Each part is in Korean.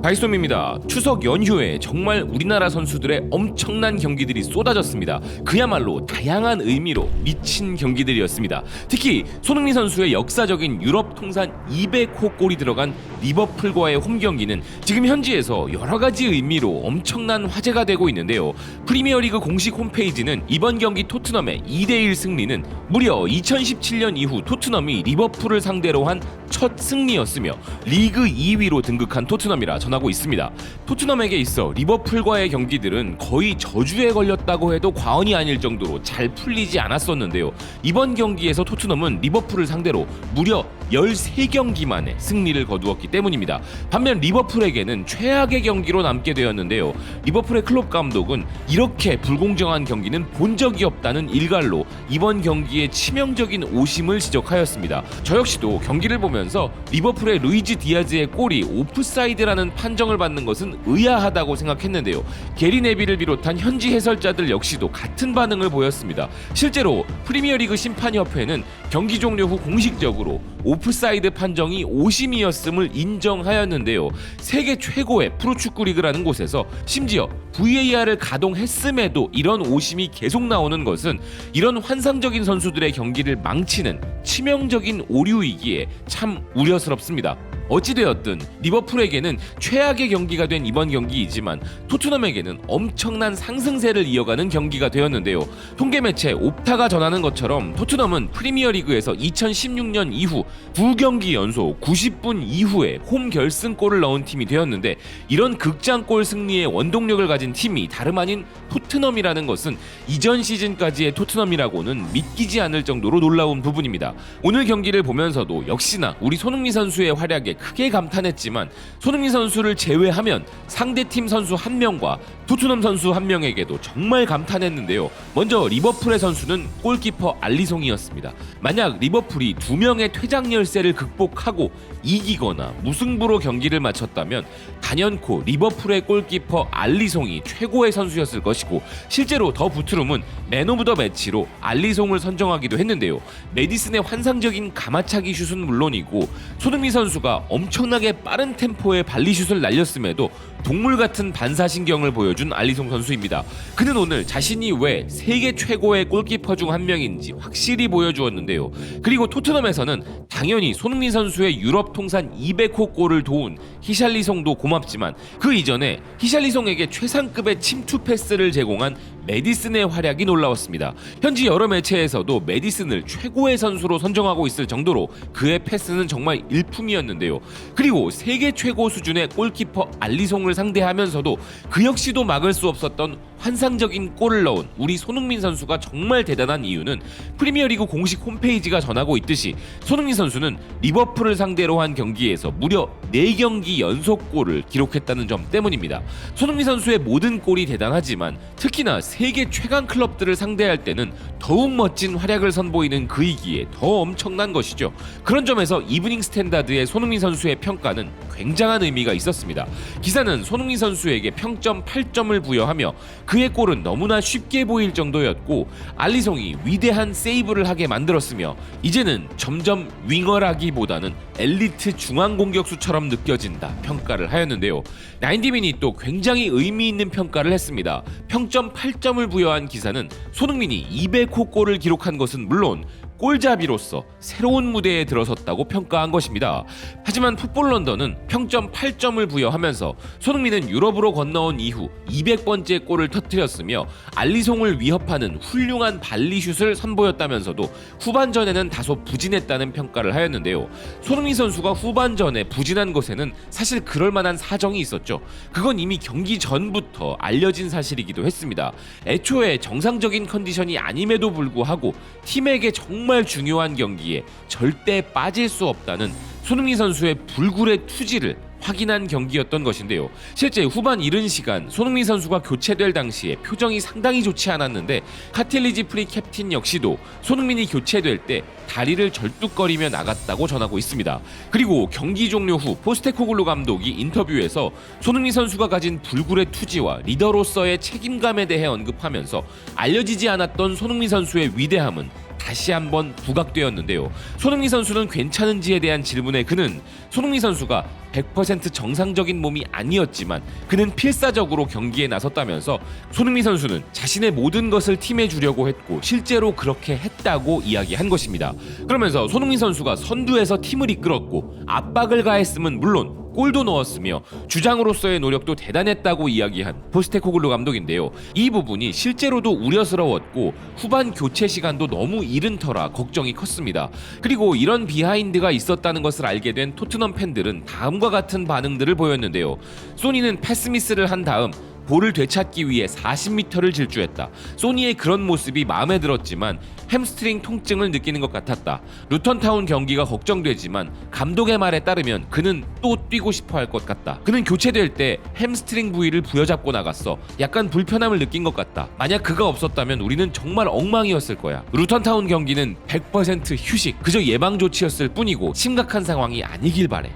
바이솜입니다. 추석 연휴에 정말 우리나라 선수들의 엄청난 경기들이 쏟아졌습니다. 그야말로 다양한 의미로 미친 경기들이었습니다. 특히 손흥민 선수의 역사적인 유럽 통산 200호 골이 들어간 리버풀과의 홈 경기는 지금 현지에서 여러 가지 의미로 엄청난 화제가 되고 있는데요. 프리미어리그 공식 홈페이지는 이번 경기 토트넘의 2대1 승리는 무려 2017년 이후 토트넘이 리버풀을 상대로 한 첫 승리였으며 리그 2위로 등극한 토트넘이라 전하고 있습니다. 토트넘에게 있어 리버풀과의 경기들은 거의 저주에 걸렸다고 해도 과언이 아닐 정도로 잘 풀리지 않았었는데요. 이번 경기에서 토트넘은 리버풀을 상대로 무려 13경기 만에 승리를 거두었기 때문입니다. 반면 리버풀에게는 최악의 경기로 남게 되었는데요. 리버풀의 클롭 감독은 이렇게 불공정한 경기는 본 적이 없다는 일갈로 이번 경기에 치명적인 오심을 지적하였습니다. 저 역시도 경기를 보면서 리버풀의 루이지 디아즈의 골이 오프사이드라는 판정을 받는 것은 의아하다고 생각했는데요. 게리 네빌을 비롯한 현지 해설자들 역시도 같은 반응을 보였습니다. 실제로 프리미어리그 심판협회는 경기 종료 후 공식적으로 오프사이드 판정이 오심이었음을 인정하였는데요. 세계 최고의 프로축구 리그라는 곳에서 심지어 VAR을 가동했음에도 이런 오심이 계속 나오는 것은 이런 환상적인 선수들의 경기를 망치는 치명적인 오류이기에 참 우려스럽습니다. 어찌되었든 리버풀에게는 최악의 경기가 된 이번 경기이지만 토트넘에게는 엄청난 상승세를 이어가는 경기가 되었는데요. 통계 매체 옵타가 전하는 것처럼 토트넘은 프리미어리그에서 2016년 이후 9경기 연속 90분 이후에 홈 결승골을 넣은 팀이 되었는데 이런 극장골 승리의 원동력을 가진 팀이 다름 아닌 토트넘이라는 것은 이전 시즌까지의 토트넘이라고는 믿기지 않을 정도로 놀라운 부분입니다. 오늘 경기를 보면서도 역시나 우리 손흥민 선수의 활약에 크게 감탄했지만 손흥민 선수를 제외하면 상대팀 선수 한 명과 토트넘 선수 한 명에게도 정말 감탄했는데요. 먼저 리버풀의 선수는 골키퍼 알리송이었습니다. 만약 리버풀이 2명의 퇴장 열세를 극복하고 이기거나 무승부로 경기를 마쳤다면 단연코 리버풀의 골키퍼 알리송이 최고의 선수였을 것이고 실제로 더 부트룸은 맨 오브 더 매치로 알리송을 선정하기도 했는데요. 메디슨의 환상적인 가마차기 슛은 물론이고 손흥민 선수가 엄청나게 빠른 템포의 발리슛을 날렸음에도 동물 같은 반사신경을 보여준 알리송 선수입니다. 그는 오늘 자신이 왜 세계 최고의 골키퍼 중 한 명인지 확실히 보여주었는데요. 그리고 토트넘에서는 당연히 손흥민 선수의 유럽 통산 200호 골을 도운 히샬리송도 고맙지만 그 이전에 히샬리송에게 최상급의 침투 패스를 제공한 메디슨의 활약이 놀라웠습니다. 현지 여러 매체에서도 메디슨을 최고의 선수로 선정하고 있을 정도로 그의 패스는 정말 일품이었는데요. 그리고 세계 최고 수준의 골키퍼 알리송을 상대하면서도 그 역시도 막을 수 없었던 환상적인 골을 넣은 우리 손흥민 선수가 정말 대단한 이유는 프리미어리그 공식 홈페이지가 전하고 있듯이 손흥민 선수는 리버풀을 상대로 한 경기에서 무려 4경기 연속골을 기록했다는 점 때문입니다. 손흥민 선수의 모든 골이 대단하지만 특히나 세계 최강 클럽들을 상대할 때는 더욱 멋진 활약을 선보이는 그이기에 더 엄청난 것이죠. 그런 점에서 이브닝 스탠다드의 손흥민 선수의 평가는 굉장한 의미가 있었습니다. 기사는 손흥민 선수에게 평점 8점을 부여하며 그의 골은 너무나 쉽게 보일 정도였고 알리송이 위대한 세이브를 하게 만들었으며 이제는 점점 윙어라기보다는 엘리트 중앙 공격수처럼 느껴진다 평가를 하였는데요. 90미닛도 굉장히 의미 있는 평가를 했습니다. 평점 8점을 부여한 기사는 손흥민이 200호 골을 기록한 것은 물론 골잡이로서 새로운 무대에 들어섰다고 평가한 것입니다. 하지만 풋볼 런던은 평점 8점을 부여하면서 손흥민은 유럽으로 건너온 이후 200번째 골을 터뜨렸으며 알리송을 위협하는 훌륭한 발리슛을 선보였다면서도 후반전에는 다소 부진했다는 평가를 하였는데요. 손흥민 선수가 후반전에 부진한 것에는 사실 그럴 만한 사정이 있었죠. 그건 이미 경기 전부터 알려진 사실이기도 했습니다. 애초에 정상적인 컨디션이 아님에도 불구하고 팀에게 정말 중요한 경기에 절대 빠질 수 없다는 손흥민 선수의 불굴의 투지를 확인한 경기였던 것인데요. 실제 후반 이른 시간 손흥민 선수가 교체될 당시에 표정이 상당히 좋지 않았는데 카틸리지 프리 캡틴 역시도 손흥민이 교체될 때 다리를 절뚝거리며 나갔다고 전하고 있습니다. 그리고 경기 종료 후 포스테코글루 감독이 인터뷰에서 손흥민 선수가 가진 불굴의 투지와 리더로서의 책임감에 대해 언급하면서 알려지지 않았던 손흥민 선수의 위대함은 다시 한번 부각되었는데요. 손흥민 선수는 괜찮은지에 대한 질문에 그는 손흥민 선수가 100% 정상적인 몸이 아니었지만 그는 필사적으로 경기에 나섰다면서 손흥민 선수는 자신의 모든 것을 팀에 주려고 했고 실제로 그렇게 했다고 이야기한 것입니다. 그러면서 손흥민 선수가 선두에서 팀을 이끌었고 압박을 가했음은 물론 골도 넣었으며 주장으로서의 노력도 대단했다고 이야기한 포스테코글루 감독인데요. 이 부분이 실제로도 우려스러웠고 후반 교체 시간도 너무 이른 터라 걱정이 컸습니다. 그리고 이런 비하인드가 있었다는 것을 알게 된 토트넘 팬들은 다음과 같은 반응들을 보였는데요. 소니는 패스미스를 한 다음 볼을 되찾기 위해 40m를 질주했다. 소니의 그런 모습이 마음에 들었지만 햄스트링 통증을 느끼는 것 같았다. 루턴타운 경기가 걱정되지만 감독의 말에 따르면 그는 또 뛰고 싶어 할 것 같다. 그는 교체될 때 햄스트링 부위를 부여잡고 나갔어. 약간 불편함을 느낀 것 같다. 만약 그가 없었다면 우리는 정말 엉망이었을 거야. 루턴타운 경기는 100% 휴식, 그저 예방 조치였을 뿐이고 심각한 상황이 아니길 바래.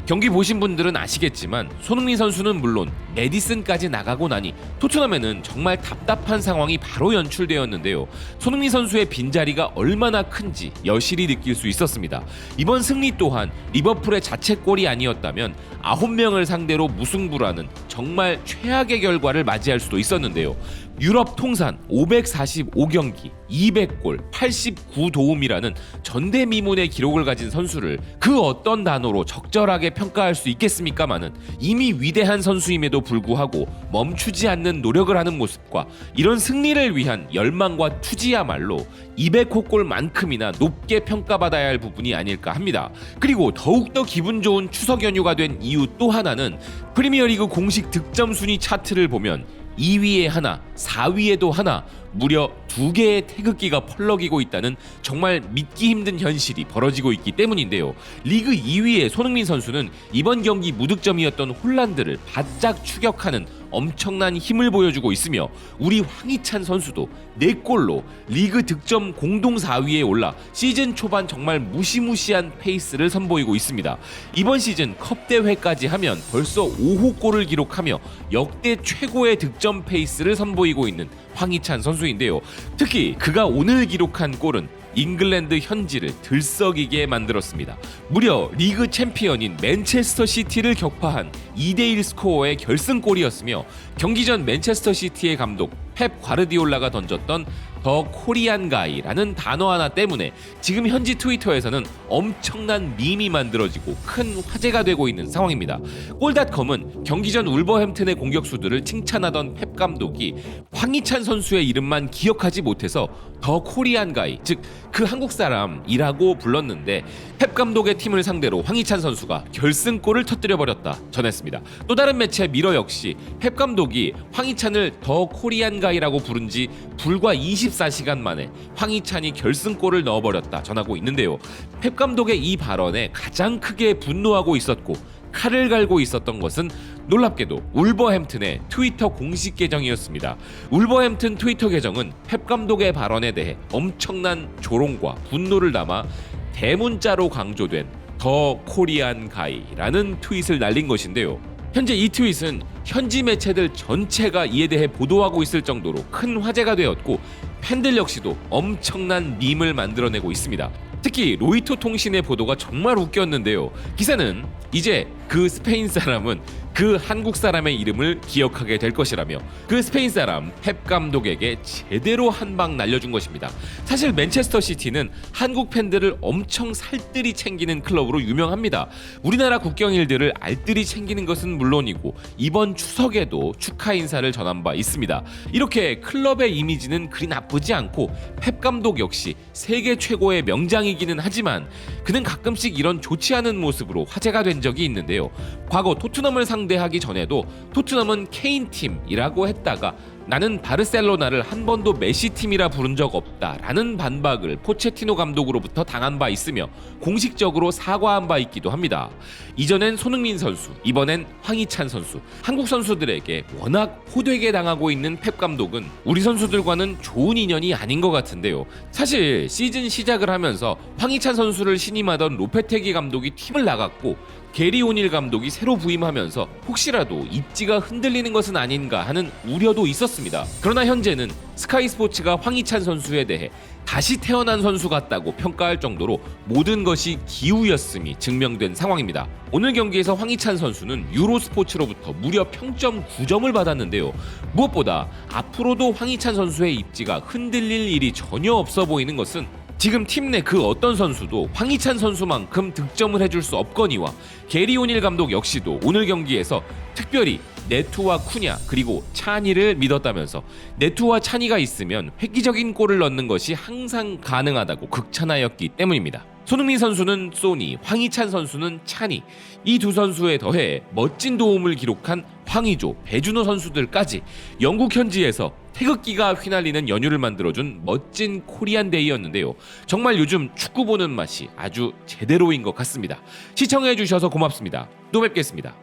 경기 보신 분들은 아시겠지만 손흥민 선수는 물론 메디슨까지 나가고 나니 토트넘에는 정말 답답한 상황이 바로 연출되었는데요. 손흥민 선수의 빈자리가 얼마나 큰지 여실히 느낄 수 있었습니다. 이번 승리 또한 리버풀의 자책골이 아니었다면 9명을 상대로 무승부라는 정말 최악의 결과를 맞이할 수도 있었는데요. 유럽 통산 545경기, 200골, 89도움이라는 전대미문의 기록을 가진 선수를 그 어떤 단어로 적절하게 평가할 수 있겠습니까마는 이미 위대한 선수임에도 불구하고 멈추지 않는 노력을 하는 모습과 이런 승리를 위한 열망과 투지야말로 200호골만큼이나 높게 평가받아야 할 부분이 아닐까 합니다. 그리고 더욱더 기분 좋은 추석 연휴가 된 이유 또 하나는 프리미어리그 공식 득점 순위 차트를 보면 2위에 하나, 4위에도 하나, 무려 2개의 태극기가 펄럭이고 있다는 정말 믿기 힘든 현실이 벌어지고 있기 때문인데요. 리그 2위의 손흥민 선수는 이번 경기 무득점이었던 홀란드를 바짝 추격하는 엄청난 힘을 보여주고 있으며 우리 황희찬 선수도 4골로 리그 득점 공동 4위에 올라 시즌 초반 정말 무시무시한 페이스를 선보이고 있습니다. 이번 시즌 컵 대회까지 하면 벌써 5호 골을 기록하며 역대 최고의 득점 페이스를 선보이고 있는 황희찬 선수인데요. 특히 그가 오늘 기록한 골은 잉글랜드 현지를 들썩이게 만들었습니다. 무려 리그 챔피언인 맨체스터 시티를 격파한 2대1 스코어의 결승골이었으며 경기 전 맨체스터 시티의 감독 펩 과르디올라가 던졌던 더 코리안 가이라는 단어 하나 때문에 지금 현지 트위터에서는 엄청난 밈이 만들어지고 큰 화제가 되고 있는 상황입니다. 골닷컴은 경기 전 울버햄튼의 공격수들을 칭찬하던 펩 감독이 황희찬 선수의 이름만 기억하지 못해서 더 코리안 가이, 즉 그 한국 사람이라고 불렀는데 펩 감독의 팀을 상대로 황희찬 선수가 결승골을 터뜨려버렸다 전했습니다. 또 다른 매체 미러 역시 펩 감독이 황희찬을 더 코리안 가이라고 부른 지 불과 24시간 만에 황희찬이 결승골을 넣어버렸다 전하고 있는데요. 펩 감독의 이 발언에 가장 크게 분노하고 있었고 칼을 갈고 있었던 것은 놀랍게도 울버햄튼의 트위터 공식 계정이었습니다. 울버햄튼 트위터 계정은 펩 감독의 발언에 대해 엄청난 조롱과 분노를 담아 대문자로 강조된 더 코리안 가이라는 트윗을 날린 것인데요. 현재 이 트윗은 현지 매체들 전체가 이에 대해 보도하고 있을 정도로 큰 화제가 되었고 팬들 역시도 엄청난 밈을 만들어내고 있습니다. 특히 로이터 통신의 보도가 정말 웃겼는데요. 기사는 이제 그 스페인 사람은 그 한국 사람의 이름을 기억하게 될 것이라며 그 스페인 사람 펩 감독에게 제대로 한 방 날려준 것입니다. 사실 맨체스터 시티는 한국 팬들을 엄청 살뜰히 챙기는 클럽으로 유명합니다. 우리나라 국경일들을 알뜰히 챙기는 것은 물론이고 이번 추석에도 축하 인사를 전한 바 있습니다. 이렇게 클럽의 이미지는 그리 나쁘지 않고 펩 감독 역시 세계 최고의 명장이기는 하지만 그는 가끔씩 이런 좋지 않은 모습으로 화제가 된 적이 있는데요. 과거 토트넘을 상대하기 전에도 토트넘은 케인 팀이라고 했다가 나는 바르셀로나를 한 번도 메시 팀이라 부른 적 없다라는 반박을 포체티노 감독으로부터 당한 바 있으며 공식적으로 사과한 바 있기도 합니다. 이전엔 손흥민 선수, 이번엔 황희찬 선수, 한국 선수들에게 워낙 호되게 당하고 있는 펩 감독은 우리 선수들과는 좋은 인연이 아닌 것 같은데요. 사실 시즌 시작을 하면서 황희찬 선수를 신임하던 로페테기 감독이 팀을 나갔고 게리 오닐 감독이 새로 부임하면서 혹시라도 입지가 흔들리는 것은 아닌가 하는 우려도 있었습니다. 그러나 현재는 스카이 스포츠가 황희찬 선수에 대해 다시 태어난 선수 같다고 평가할 정도로 모든 것이 기우였음이 증명된 상황입니다. 오늘 경기에서 황희찬 선수는 유로스포츠로부터 무려 평점 9점을 받았는데요. 무엇보다 앞으로도 황희찬 선수의 입지가 흔들릴 일이 전혀 없어 보이는 것은 지금 팀 내 그 어떤 선수도 황희찬 선수만큼 득점을 해줄 수 없거니와 게리 오닐 감독 역시도 오늘 경기에서 특별히 네투와 쿠냐 그리고 차니를 믿었다면서 네투와 차니가 있으면 획기적인 골을 넣는 것이 항상 가능하다고 극찬하였기 때문입니다. 손흥민 선수는 소니, 황희찬 선수는 차니, 이 두 선수에 더해 멋진 도움을 기록한 황의조, 배준호 선수들까지 영국 현지에서 태극기가 휘날리는 연휴를 만들어준 멋진 코리안데이였는데요. 정말 요즘 축구 보는 맛이 아주 제대로인 것 같습니다. 시청해주셔서 고맙습니다. 또 뵙겠습니다.